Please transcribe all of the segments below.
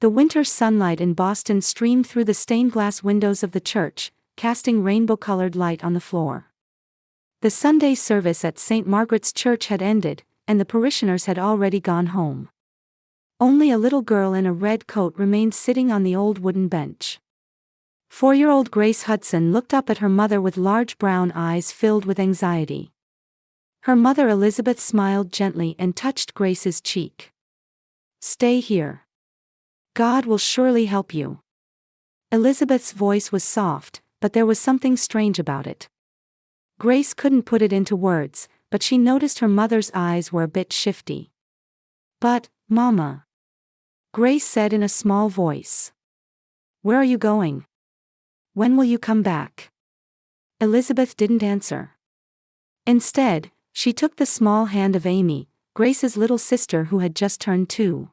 The winter sunlight in Boston streamed through the stained glass windows of the church, casting rainbow-colored light on the floor. The Sunday service at St. Margaret's Church had ended, and the parishioners had already gone home. Only a little girl in a red coat remained sitting on the old wooden bench. 4-year-old Grace Hudson looked up at her mother with large brown eyes filled with anxiety. Her mother Elizabeth smiled gently and touched Grace's cheek. "Stay here. God will surely help you." Elizabeth's voice was soft, but there was something strange about it. Grace couldn't put it into words, but she noticed her mother's eyes were a bit shifty. "But, Mama," Grace said in a small voice. "Where are you going? When will you come back?" Elizabeth didn't answer. Instead, she took the small hand of Amy, Grace's little sister who had just turned 2.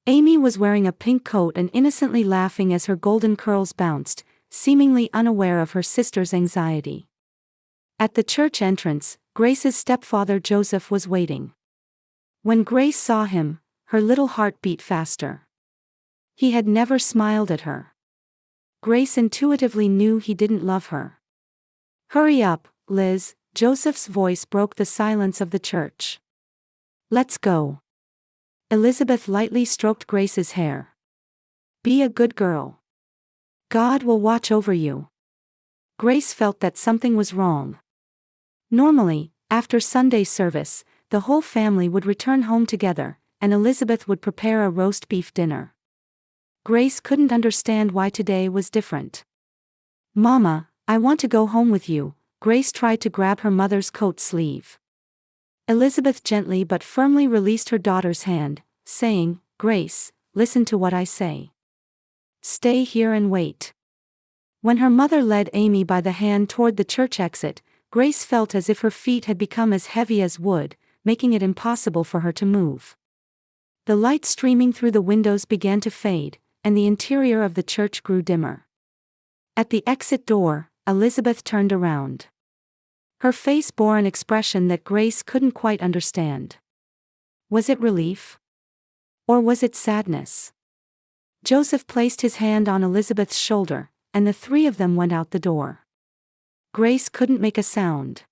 Amy was wearing a pink coat and innocently laughing as her golden curls bounced, seemingly unaware of her sister's anxiety. At the church entrance, Grace's stepfather Joseph was waiting. When Grace saw him, her little heart beat faster. He had never smiled at her. Grace intuitively knew he didn't love her. "Hurry up, Liz," Joseph's voice broke the silence of the church. "Let's go." Elizabeth lightly stroked Grace's hair. "Be a good girl. God will watch over you." Grace felt that something was wrong. Normally, after Sunday service, the whole family would return home together, and Elizabeth would prepare a roast beef dinner. Grace couldn't understand why today was different. "Mama, I want to go home with you," Grace tried to grab her mother's coat sleeve. Elizabeth gently but firmly released her daughter's hand, saying, "Grace, listen to what I say. Stay here and wait." When her mother led Amy by the hand toward the church exit, Grace felt as if her feet had become as heavy as wood, making it impossible for her to move. The light streaming through the windows began to fade, and the interior of the church grew dimmer. At the exit door, Elizabeth turned around. Her face bore an expression that Grace couldn't quite understand. Was it relief? Or was it sadness? Joseph placed his hand on Elizabeth's shoulder, and the three of them went out the door. Grace couldn't make a sound.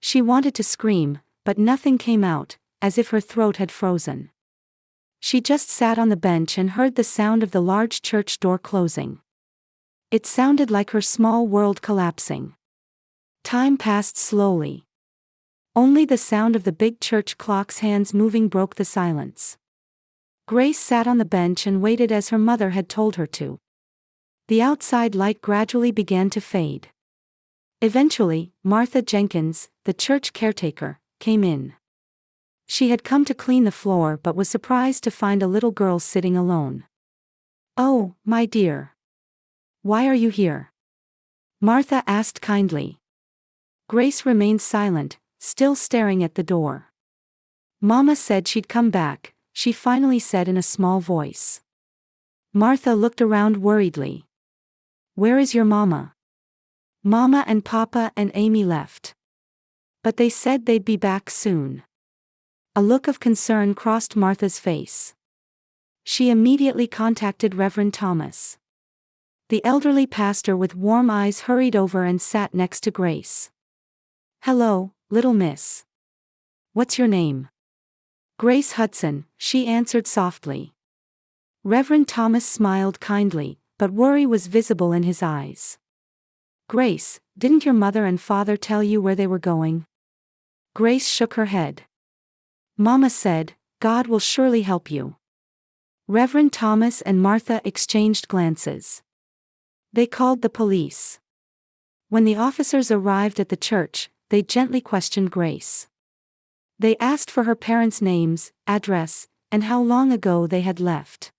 She wanted to scream, but nothing came out, as if her throat had frozen. She just sat on the bench and heard the sound of the large church door closing. It sounded like her small world collapsing. Time passed slowly. Only the sound of the big church clock's hands moving broke the silence. Grace sat on the bench and waited as her mother had told her to. The outside light gradually began to fade. Eventually, Martha Jenkins, the church caretaker, came in. She had come to clean the floor but was surprised to find a little girl sitting alone. "Oh, my dear. Why are you here?" Martha asked kindly. Grace remained silent, still staring at the door. "Mama said she'd come back," she finally said in a small voice. Martha looked around worriedly. "Where is your mama?" "Mama and Papa and Amy left. But they said they'd be back soon." A look of concern crossed Martha's face. She immediately contacted Reverend Thomas. The elderly pastor with warm eyes hurried over and sat next to Grace. "Hello, little miss. What's your name?" "Grace Hudson," she answered softly. Reverend Thomas smiled kindly, but worry was visible in his eyes. "Grace, didn't your mother and father tell you where they were going?" Grace shook her head. "Mama said, God will surely help you." Reverend Thomas and Martha exchanged glances. They called the police. When the officers arrived at the church, they gently questioned Grace. They asked for her parents' names, address, and how long ago they had left.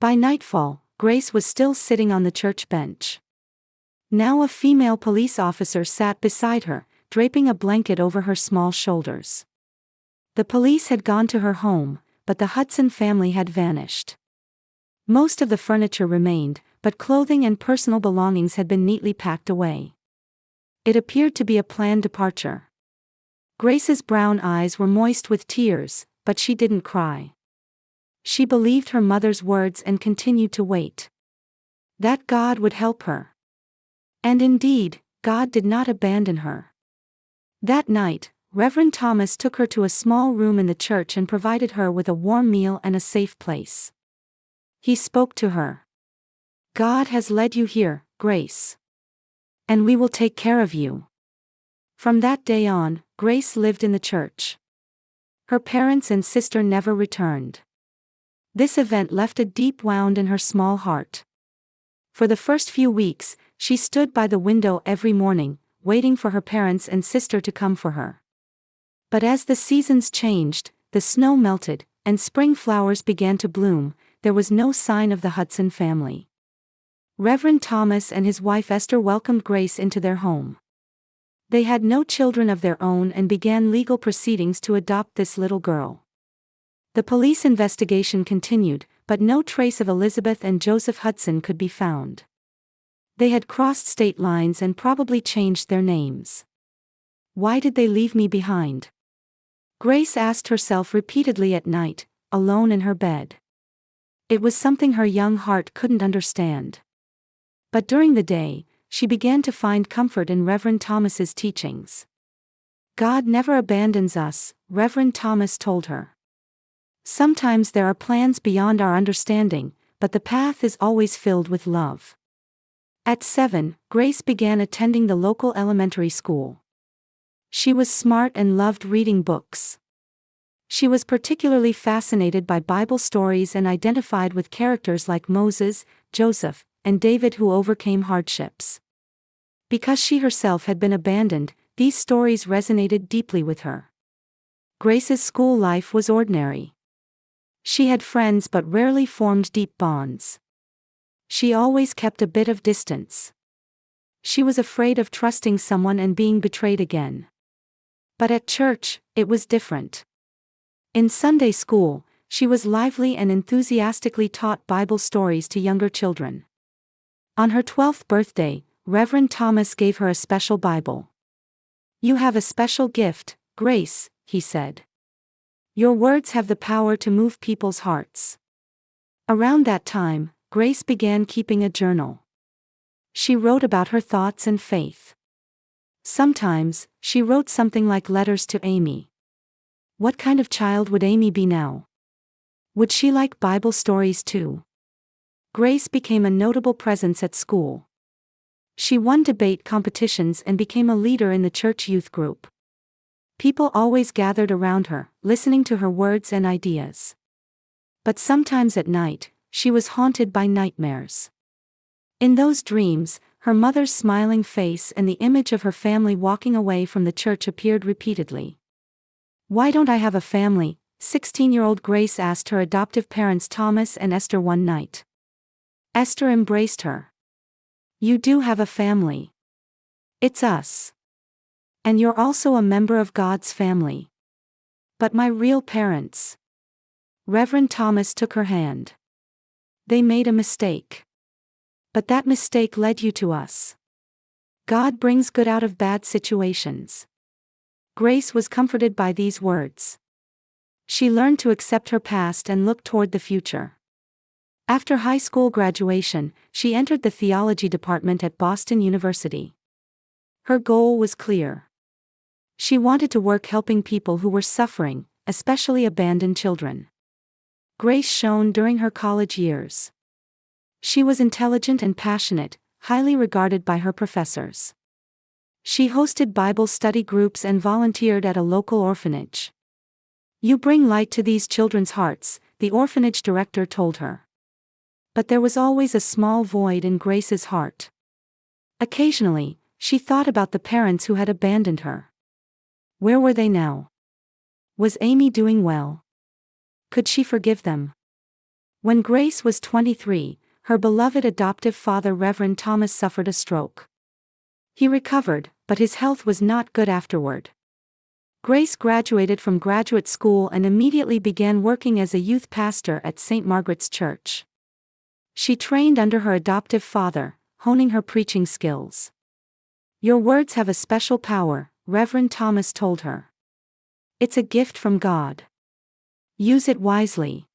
By nightfall, Grace was still sitting on the church bench. Now a female police officer sat beside her, draping a blanket over her small shoulders. The police had gone to her home, but the Hudson family had vanished. Most of the furniture remained, but clothing and personal belongings had been neatly packed away. It appeared to be a planned departure. Grace's brown eyes were moist with tears, but she didn't cry. She believed her mother's words and continued to wait. That God would help her. And indeed, God did not abandon her. That night, Reverend Thomas took her to a small room in the church and provided her with a warm meal and a safe place. He spoke to her. God has led you here, Grace. And we will take care of you. From that day on, Grace lived in the church. Her parents and sister never returned. This event left a deep wound in her small heart. For the first few weeks, she stood by the window every morning, waiting for her parents and sister to come for her. But as the seasons changed, the snow melted, and spring flowers began to bloom, there was no sign of the Hudson family. Reverend Thomas and his wife Esther welcomed Grace into their home. They had no children of their own and began legal proceedings to adopt this little girl. The police investigation continued, but no trace of Elizabeth and Joseph Hudson could be found. They had crossed state lines and probably changed their names. Why did they leave me behind? Grace asked herself repeatedly at night, alone in her bed. It was something her young heart couldn't understand. But during the day, she began to find comfort in Reverend Thomas's teachings. God never abandons us, Reverend Thomas told her. Sometimes there are plans beyond our understanding, but the path is always filled with love. At 7, Grace began attending the local elementary school. She was smart and loved reading books. She was particularly fascinated by Bible stories and identified with characters like Moses, Joseph, and David who overcame hardships. Because she herself had been abandoned, these stories resonated deeply with her. Grace's school life was ordinary. She had friends but rarely formed deep bonds. She always kept a bit of distance. She was afraid of trusting someone and being betrayed again. But at church, it was different. In Sunday school, she was lively and enthusiastically taught Bible stories to younger children. On her 12th birthday, Reverend Thomas gave her a special Bible. "You have a special gift, Grace," he said. "Your words have the power to move people's hearts." Around that time, Grace began keeping a journal. She wrote about her thoughts and faith. Sometimes, she wrote something like letters to Amy. What kind of child would Amy be now? Would she like Bible stories too? Grace became a notable presence at school. She won debate competitions and became a leader in the church youth group. People always gathered around her, listening to her words and ideas. But sometimes at night, she was haunted by nightmares. In those dreams, her mother's smiling face and the image of her family walking away from the church appeared repeatedly. "Why don't I have a family?" 16-year-old Grace asked her adoptive parents Thomas and Esther one night. Esther embraced her. "You do have a family. It's us. And you're also a member of God's family." "But my real parents." Reverend Thomas took her hand. "They made a mistake. But that mistake led you to us. God brings good out of bad situations." Grace was comforted by these words. She learned to accept her past and look toward the future. After high school graduation, she entered the theology department at Boston University. Her goal was clear. She wanted to work helping people who were suffering, especially abandoned children. Grace shone during her college years. She was intelligent and passionate, highly regarded by her professors. She hosted Bible study groups and volunteered at a local orphanage. "You bring light to these children's hearts," the orphanage director told her. But there was always a small void in Grace's heart. Occasionally, she thought about the parents who had abandoned her. Where were they now? Was Amy doing well? Could she forgive them? When Grace was 23, her beloved adoptive father Reverend Thomas suffered a stroke. He recovered, but his health was not good afterward. Grace graduated from graduate school and immediately began working as a youth pastor at St. Margaret's Church. She trained under her adoptive father, honing her preaching skills. "Your words have a special power," Reverend Thomas told her. "It's a gift from God. Use it wisely."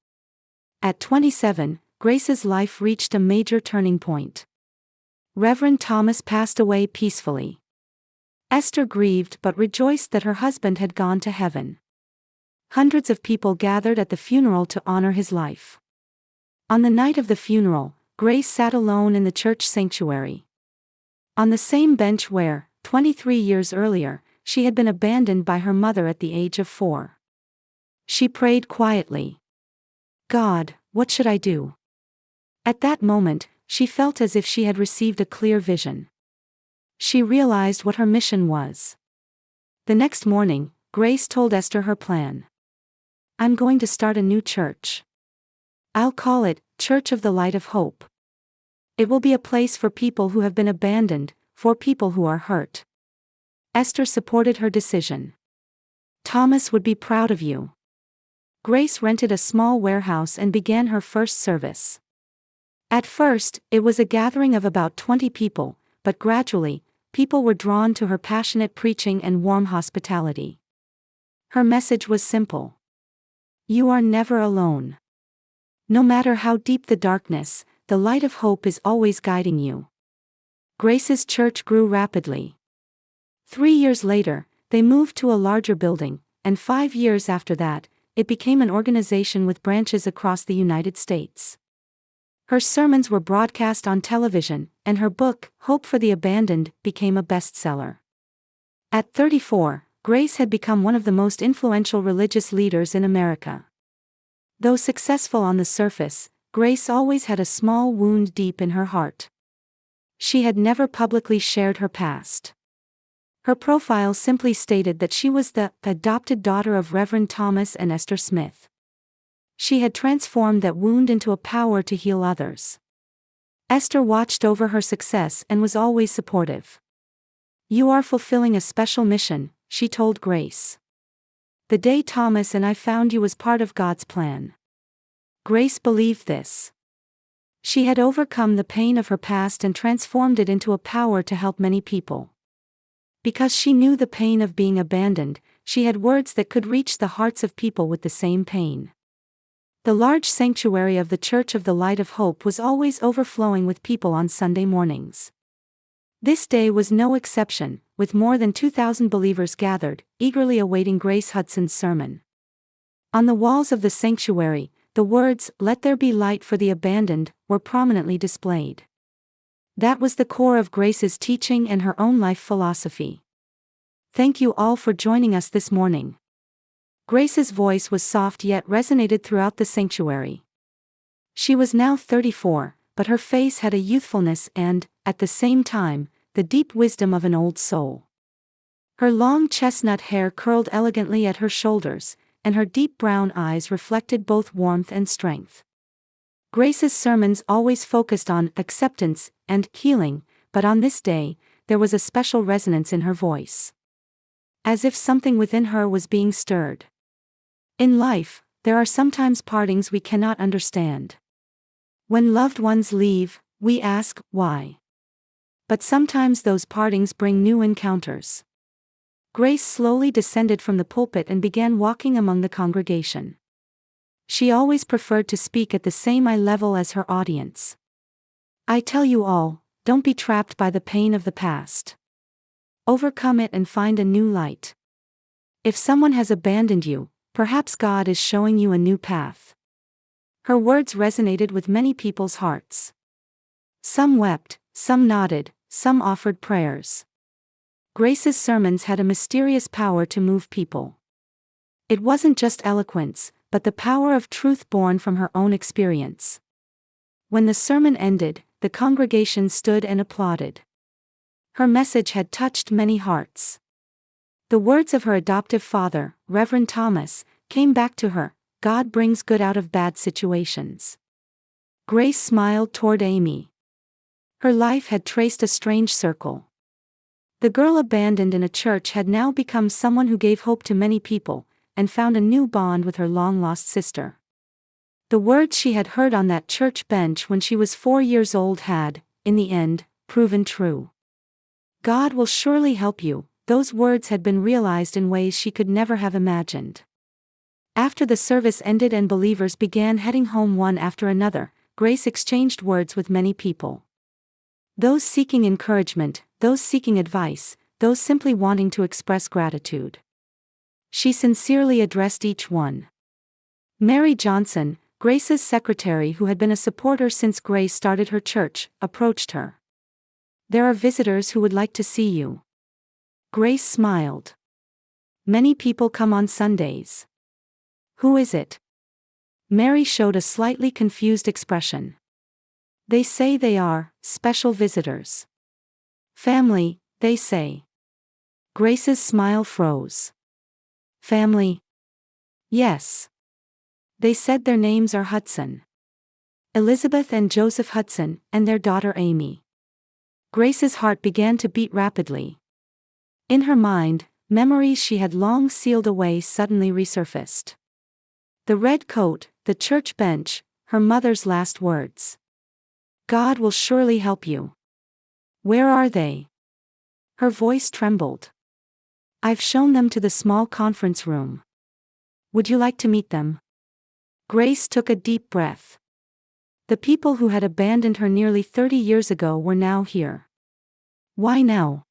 At 27, Grace's life reached a major turning point. Reverend Thomas passed away peacefully. Esther grieved but rejoiced that her husband had gone to heaven. Hundreds of people gathered at the funeral to honor his life. On the night of the funeral, Grace sat alone in the church sanctuary. On the same bench where, 23 years earlier, she had been abandoned by her mother at the age of 4. She prayed quietly. God, what should I do? At that moment, she felt as if she had received a clear vision. She realized what her mission was. The next morning, Grace told Esther her plan. I'm going to start a new church. I'll call it Church of the Light of Hope. It will be a place for people who have been abandoned, for people who are hurt. Esther supported her decision. Thomas would be proud of you. Grace rented a small warehouse and began her first service. At first, it was a gathering of about 20 people, but gradually, people were drawn to her passionate preaching and warm hospitality. Her message was simple. You are never alone. No matter how deep the darkness, the light of hope is always guiding you. Grace's church grew rapidly. 3 years later, they moved to a larger building, and 5 years after that, it became an organization with branches across the United States. Her sermons were broadcast on television, and her book, Hope for the Abandoned, became a bestseller. At 34, Grace had become one of the most influential religious leaders in America. Though successful on the surface, Grace always had a small wound deep in her heart. She had never publicly shared her past. Her profile simply stated that she was the adopted daughter of Reverend Thomas and Esther Smith. She had transformed that wound into a power to heal others. Esther watched over her success and was always supportive. You are fulfilling a special mission, she told Grace. The day Thomas and I found you was part of God's plan. Grace believed this. She had overcome the pain of her past and transformed it into a power to help many people. Because she knew the pain of being abandoned, she had words that could reach the hearts of people with the same pain. The large sanctuary of the Church of the Light of Hope was always overflowing with people on Sunday mornings. This day was no exception, with more than 2,000 believers gathered, eagerly awaiting Grace Hudson's sermon. On the walls of the sanctuary, the words, "Let there be light for the abandoned," were prominently displayed. That was the core of Grace's teaching and her own life philosophy. Thank you all for joining us this morning. Grace's voice was soft yet resonated throughout the sanctuary. She was now 34, but her face had a youthfulness and, at the same time, the deep wisdom of an old soul. Her long chestnut hair curled elegantly at her shoulders, and her deep brown eyes reflected both warmth and strength. Grace's sermons always focused on acceptance and healing, but on this day, there was a special resonance in her voice. As if something within her was being stirred. In life, there are sometimes partings we cannot understand. When loved ones leave, we ask, why? But sometimes those partings bring new encounters. Grace slowly descended from the pulpit and began walking among the congregation. She always preferred to speak at the same eye level as her audience. I tell you all, don't be trapped by the pain of the past. Overcome it and find a new light. If someone has abandoned you, perhaps God is showing you a new path. Her words resonated with many people's hearts. Some wept, some nodded, some offered prayers. Grace's sermons had a mysterious power to move people. It wasn't just eloquence, but the power of truth born from her own experience. When the sermon ended, the congregation stood and applauded. Her message had touched many hearts. The words of her adoptive father, Reverend Thomas, came back to her, God brings good out of bad situations. Grace smiled toward Amy. Her life had traced a strange circle. The girl abandoned in a church had now become someone who gave hope to many people, and found a new bond with her long-lost sister. The words she had heard on that church bench when she was 4 years old had, in the end, proven true. God will surely help you, those words had been realized in ways she could never have imagined. After the service ended and believers began heading home one after another, Grace exchanged words with many people. Those seeking encouragement, those seeking advice, those simply wanting to express gratitude. She sincerely addressed each one. Mary Johnson, Grace's secretary who had been a supporter since Grace started her church, approached her. "There are visitors who would like to see you." Grace smiled. "Many people come on Sundays." "Who is it?" Mary showed a slightly confused expression. "They say they are special visitors. Family, they say." Grace's smile froze. "Family?" "Yes. They said their names are Hudson. Elizabeth and Joseph Hudson, and their daughter Amy." Grace's heart began to beat rapidly. In her mind, memories she had long sealed away suddenly resurfaced. The red coat, the church bench, her mother's last words. "God will surely help you." "Where are they?" Her voice trembled. "I've shown them to the small conference room. Would you like to meet them?" Grace took a deep breath. The people who had abandoned her nearly 30 years ago were now here. Why now?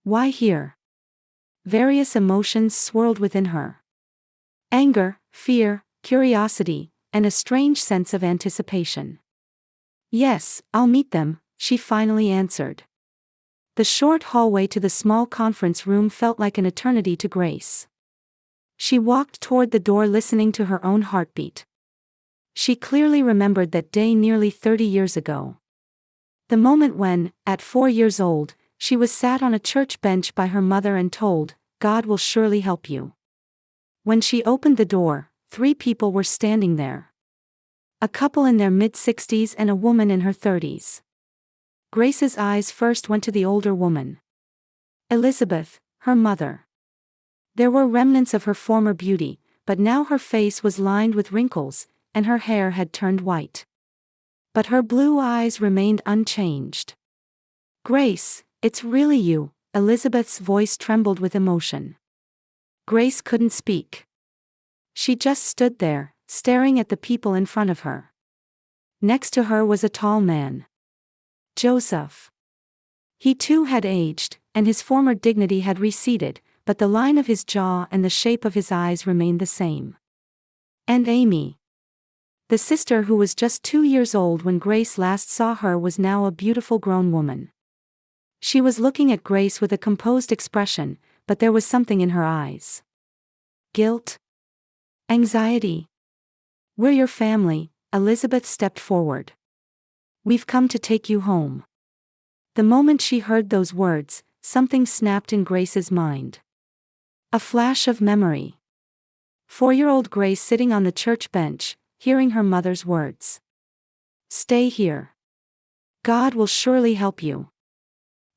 Why here? Various emotions swirled within her. Anger, fear, curiosity, and a strange sense of anticipation. "Yes, I'll meet them," she finally answered. The short hallway to the small conference room felt like an eternity to Grace. She walked toward the door listening to her own heartbeat. She clearly remembered that day nearly 30 years ago. The moment when, at 4 years old, she was sat on a church bench by her mother and told, "God will surely help you." When she opened the door, 3 people were standing there. A couple in their mid-60s and a woman in her 30s. Grace's eyes first went to the older woman. Elizabeth, her mother. There were remnants of her former beauty, but now her face was lined with wrinkles, and her hair had turned white. But her blue eyes remained unchanged. "Grace, it's really you," Elizabeth's voice trembled with emotion. Grace couldn't speak. She just stood there, staring at the people in front of her. Next to her was a tall man. Joseph. He too had aged, and his former dignity had receded, but the line of his jaw and the shape of his eyes remained the same. And Amy. The sister who was just 2 years old when Grace last saw her was now a beautiful grown woman. She was looking at Grace with a composed expression, but there was something in her eyes. Guilt? Anxiety? "We're your family," Elizabeth stepped forward. "We've come to take you home." The moment she heard those words, something snapped in Grace's mind. A flash of memory. 4-year-old Grace sitting on the church bench, hearing her mother's words. "Stay here. God will surely help you."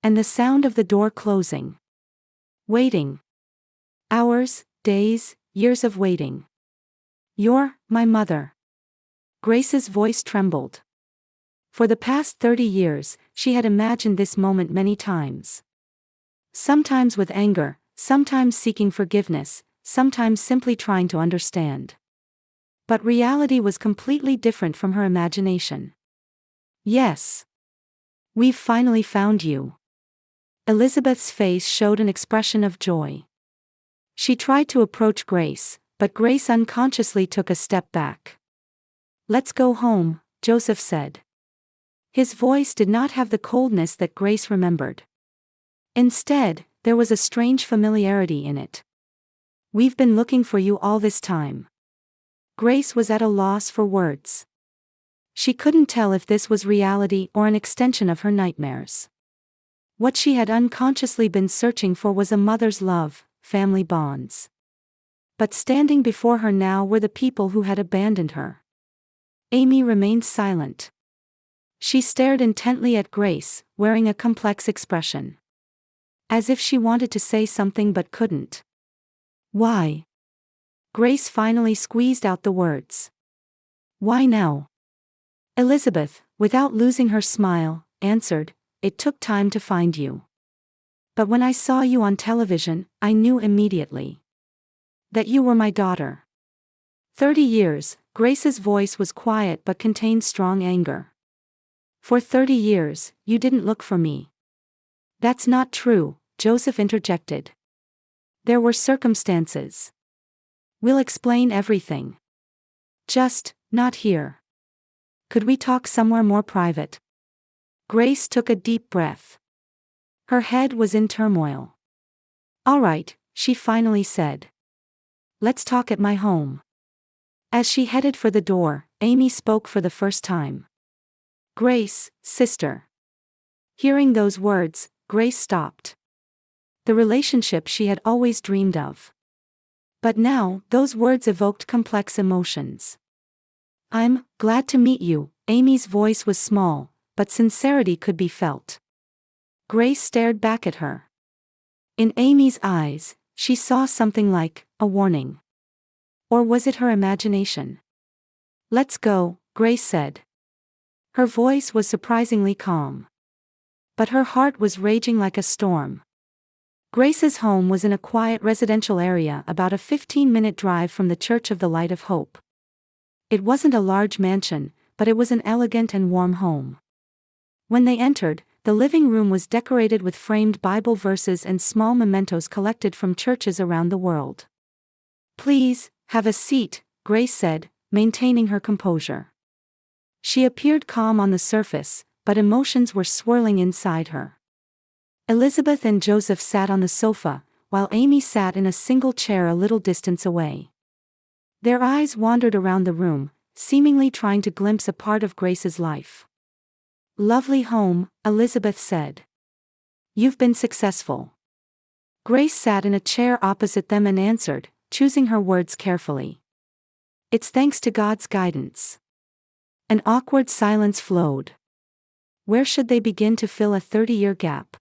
And the sound of the door closing. Waiting. Hours, days, years of waiting. "You're my mother." Grace's voice trembled. For the past 30 years, she had imagined this moment many times. Sometimes with anger, sometimes seeking forgiveness, sometimes simply trying to understand. But reality was completely different from her imagination. "Yes. We've finally found you." Elizabeth's face showed an expression of joy. She tried to approach Grace, but Grace unconsciously took a step back. "Let's go home," Joseph said. His voice did not have the coldness that Grace remembered. Instead, there was a strange familiarity in it. "We've been looking for you all this time." Grace was at a loss for words. She couldn't tell if this was reality or an extension of her nightmares. What she had unconsciously been searching for was a mother's love, family bonds. But standing before her now were the people who had abandoned her. Amy remained silent. She stared intently at Grace, wearing a complex expression. As if she wanted to say something but couldn't. "Why?" Grace finally squeezed out the words. "Why now?" Elizabeth, without losing her smile, answered, "It took time to find you. But when I saw you on television, I knew immediately that you were my daughter." 30 years, Grace's voice was quiet but contained strong anger. For 30 years, you didn't look for me. That's not true, Joseph interjected. There were circumstances. We'll explain everything. Just, not here. Could we talk somewhere more private? Grace took a deep breath. Her head was in turmoil. All right, she finally said. Let's talk at my home. As she headed for the door, Amy spoke for the first time. Grace, sister. Hearing those words, Grace stopped. The relationship she had always dreamed of. But now, those words evoked complex emotions. I'm glad to meet you. Amy's voice was small, but sincerity could be felt. Grace stared back at her. In Amy's eyes, she saw something like a warning. Or was it her imagination? Let's go, Grace said. Her voice was surprisingly calm. But her heart was raging like a storm. Grace's home was in a quiet residential area about a 15-minute drive from the Church of the Light of Hope. It wasn't a large mansion, but it was an elegant and warm home. When they entered, the living room was decorated with framed Bible verses and small mementos collected from churches around the world. Please, have a seat, Grace said, maintaining her composure. She appeared calm on the surface, but emotions were swirling inside her. Elizabeth and Joseph sat on the sofa, while Amy sat in a single chair a little distance away. Their eyes wandered around the room, seemingly trying to glimpse a part of Grace's life. Lovely home, Elizabeth said. You've been successful. Grace sat in a chair opposite them and answered, choosing her words carefully. It's thanks to God's guidance. An awkward silence flowed. Where should they begin to fill a 30-year gap?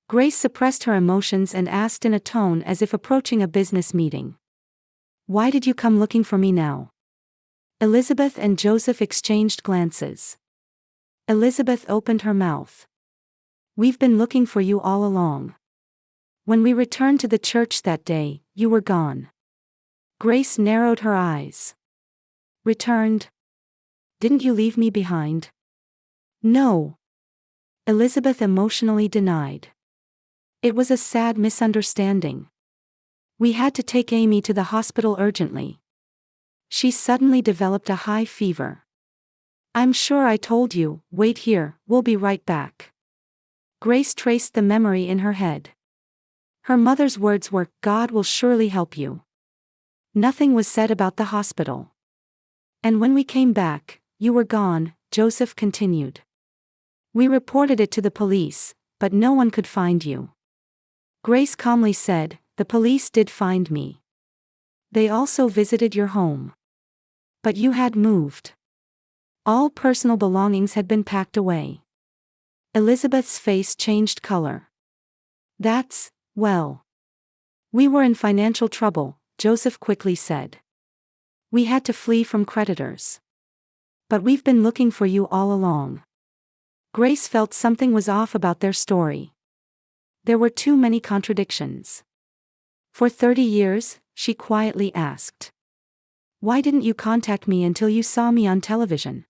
Grace suppressed her emotions and asked in a tone as if approaching a business meeting. Why did you come looking for me now? Elizabeth and Joseph exchanged glances. Elizabeth opened her mouth. We've been looking for you all along. When we returned to the church that day, you were gone. Grace narrowed her eyes. Returned? Didn't you leave me behind? No. Elizabeth emotionally denied. It was a sad misunderstanding. We had to take Amy to the hospital urgently. She suddenly developed a high fever. I'm sure I told you, wait here, we'll be right back. Grace traced the memory in her head. Her mother's words were, God will surely help you. Nothing was said about the hospital. And when we came back, you were gone, Joseph continued. We reported it to the police, but no one could find you. Grace calmly said, the police did find me. They also visited your home. But you had moved. All personal belongings had been packed away. Elizabeth's face changed color. That's, well. We were in financial trouble, Joseph quickly said. We had to flee from creditors. But we've been looking for you all along. Grace felt something was off about their story. There were too many contradictions. For 30 years, she quietly asked. Why didn't you contact me until you saw me on television?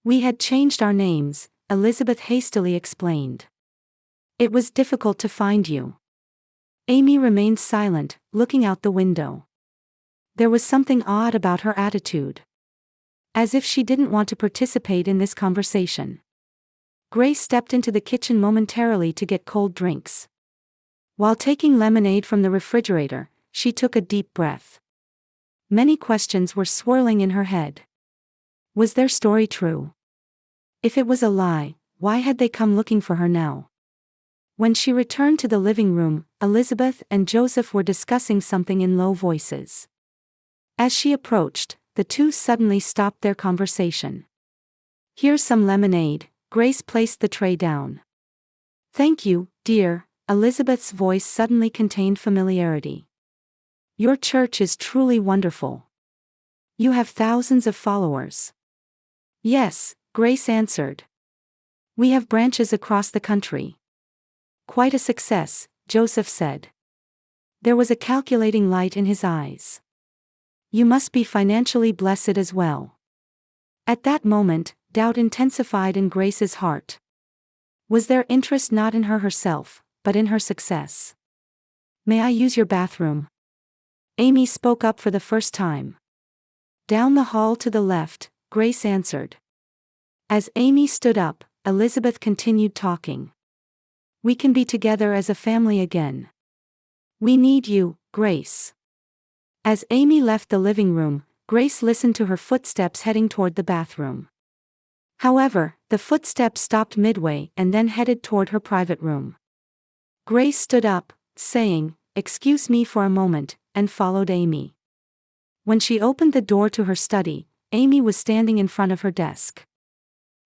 We had changed our names, Elizabeth hastily explained. It was difficult to find you. Amy remained silent, looking out the window. There was something odd about her attitude. As if she didn't want to participate in this conversation. Grace stepped into the kitchen momentarily to get cold drinks. While taking lemonade from the refrigerator, she took a deep breath. Many questions were swirling in her head. Was their story true? If it was a lie, why had they come looking for her now? When she returned to the living room, Elizabeth and Joseph were discussing something in low voices. As she approached, the two suddenly stopped their conversation. Here's some lemonade, Grace placed the tray down. Thank you, dear, Elizabeth's voice suddenly contained familiarity. Your church is truly wonderful. You have thousands of followers. Yes, Grace answered. We have branches across the country. Quite a success, Joseph said. There was a calculating light in his eyes. You must be financially blessed as well. At that moment, doubt intensified in Grace's heart. Was their interest not in her herself, but in her success? May I use your bathroom? Amy spoke up for the first time. Down the hall to the left, Grace answered. As Amy stood up, Elizabeth continued talking. We can be together as a family again. We need you, Grace. As Amy left the living room, Grace listened to her footsteps heading toward the bathroom. However, the footsteps stopped midway and then headed toward her private room. Grace stood up, saying, "Excuse me for a moment," and followed Amy. When she opened the door to her study, Amy was standing in front of her desk.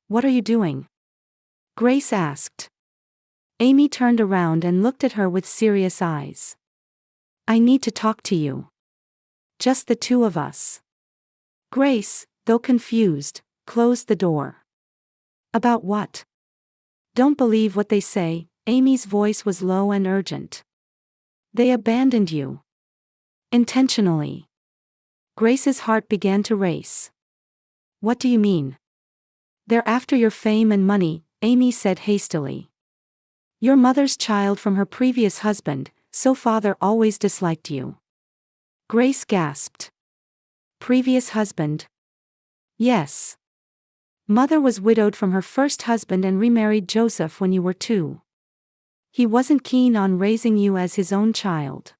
"What are you doing?" Grace asked. Amy turned around and looked at her with serious eyes. "I need to talk to you. Just the two of us." Grace, though confused, closed the door. "About what?" "Don't believe what they say," Amy's voice was low and urgent. "They abandoned you. Intentionally." Grace's heart began to race. "What do you mean?" "They're after your fame and money," Amy said hastily. "Your mother's child from her previous husband, so father always disliked you." Grace gasped. "Previous husband?" "Yes. Mother was widowed from her first husband and remarried Joseph when you were 2. He wasn't keen on raising you as his own child.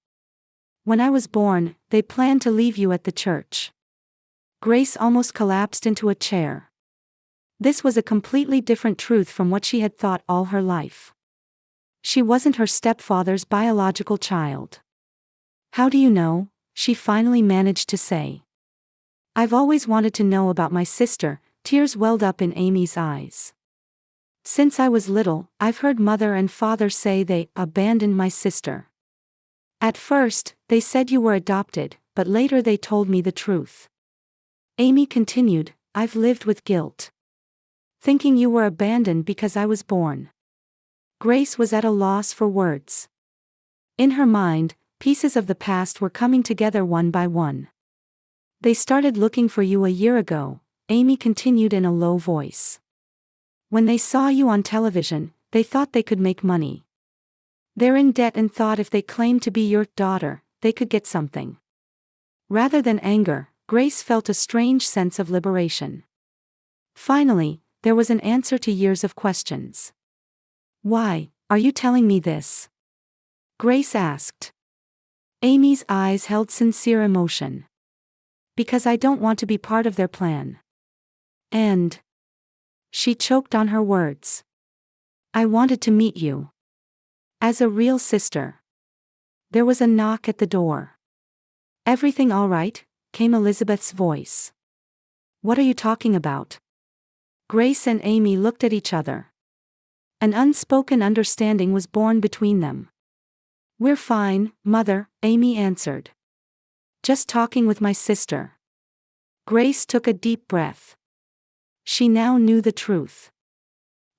When I was born, they planned to leave you at the church." Grace almost collapsed into a chair. This was a completely different truth from what she had thought all her life. She wasn't her stepfather's biological child. "How do you know?" she finally managed to say. "I've always wanted to know about my sister." Tears welled up in Amy's eyes. "Since I was little, I've heard mother and father say they abandoned my sister. At first, they said you were adopted, but later they told me the truth." Amy continued, "I've lived with guilt. Thinking you were abandoned because I was born." Grace was at a loss for words. In her mind, pieces of the past were coming together one by one. "They started looking for you a year ago," Amy continued in a low voice. "When they saw you on television, they thought they could make money. They're in debt and thought if they claimed to be your daughter, they could get something." Rather than anger, Grace felt a strange sense of liberation. Finally, there was an answer to years of questions. "Why are you telling me this?" Grace asked. Amy's eyes held sincere emotion. "Because I don't want to be part of their plan. And..." She choked on her words. "I wanted to meet you. As a real sister." There was a knock at the door. "Everything all right?" came Elizabeth's voice. "What are you talking about?" Grace and Amy looked at each other. An unspoken understanding was born between them. "We're fine, Mother," Amy answered. "Just talking with my sister." Grace took a deep breath. She now knew the truth.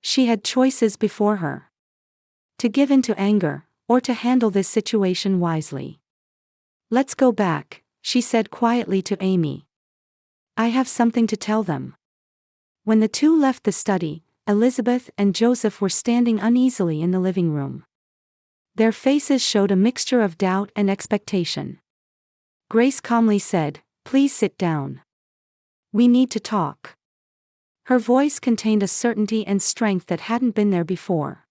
She had choices before her. To give in to anger, or to handle this situation wisely. "Let's go back," she said quietly to Amy. "I have something to tell them." When the two left the study, Elizabeth and Joseph were standing uneasily in the living room. Their faces showed a mixture of doubt and expectation. Grace calmly said, "Please sit down. We need to talk." Her voice contained a certainty and strength that hadn't been there before.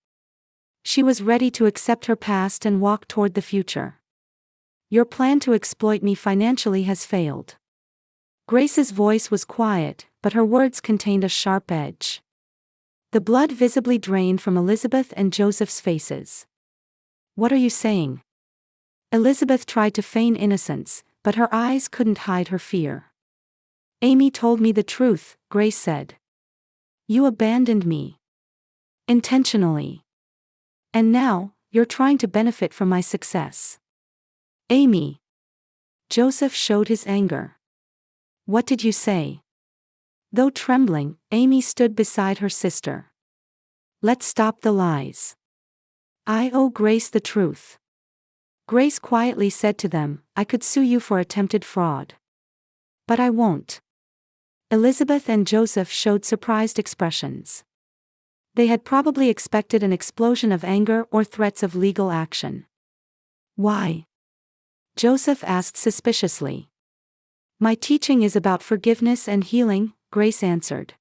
She was ready to accept her past and walk toward the future. "Your plan to exploit me financially has failed." Grace's voice was quiet, but her words contained a sharp edge. The blood visibly drained from Elizabeth and Joseph's faces. "What are you saying?" Elizabeth tried to feign innocence, but her eyes couldn't hide her fear. "Amy told me the truth," Grace said. "You abandoned me. Intentionally. And now, you're trying to benefit from my success." "Amy." Joseph showed his anger. "What did you say?" Though trembling, Amy stood beside her sister. "Let's stop the lies. I owe Grace the truth." Grace quietly said to them, "I could sue you for attempted fraud. But I won't. Elizabeth and Joseph showed surprised expressions. They had probably expected an explosion of anger or threats of legal action. Why? Joseph asked suspiciously. My teaching is about forgiveness and healing, Grace answered.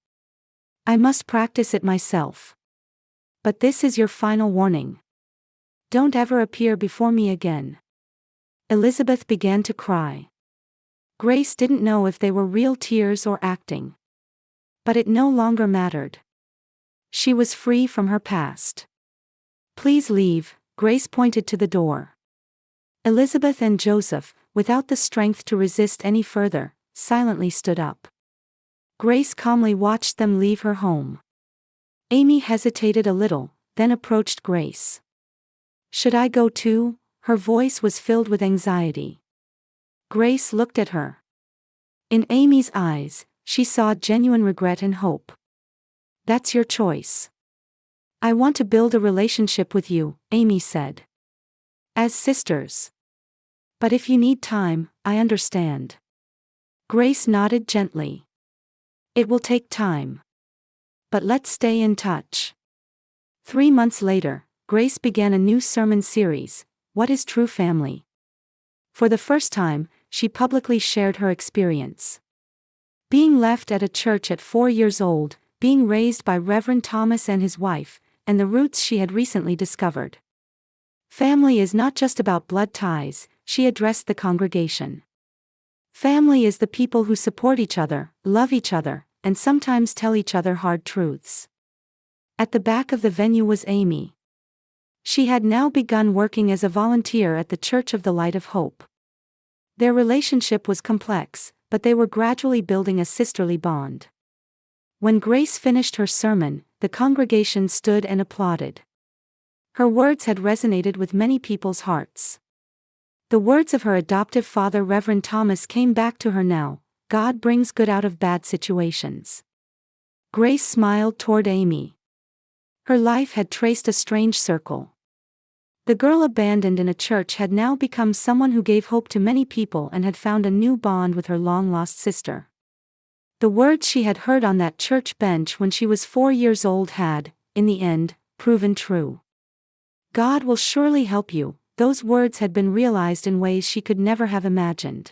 I must practice it myself. But this is your final warning. Don't ever appear before me again. Elizabeth began to cry. Grace didn't know if they were real tears or acting. But it no longer mattered. She was free from her past. Please leave, Grace pointed to the door. Elizabeth and Joseph, without the strength to resist any further, silently stood up. Grace calmly watched them leave her home. Amy hesitated a little, then approached Grace. Should I go too? Her voice was filled with anxiety. Grace looked at her. In Amy's eyes, she saw genuine regret and hope. That's your choice. I want to build a relationship with you, Amy said. As sisters. But if you need time, I understand. Grace nodded gently. It will take time. But let's stay in touch. 3 months later, Grace began a new sermon series, What is True Family? For the first time, she publicly shared her experience. Being left at a church at 4 years old, being raised by Reverend Thomas and his wife, and the roots she had recently discovered. Family is not just about blood ties, she addressed the congregation. Family is the people who support each other, love each other, and sometimes tell each other hard truths. At the back of the venue was Amy. She had now begun working as a volunteer at the Church of the Light of Hope. Their relationship was complex, but they were gradually building a sisterly bond. When Grace finished her sermon, the congregation stood and applauded. Her words had resonated with many people's hearts. The words of her adoptive father Reverend Thomas came back to her now, God brings good out of bad situations. Grace smiled toward Amy. Her life had traced a strange circle. The girl abandoned in a church had now become someone who gave hope to many people and had found a new bond with her long-lost sister. The words she had heard on that church bench when she was 4 years old had, in the end, proven true. God will surely help you. Those words had been realized in ways she could never have imagined.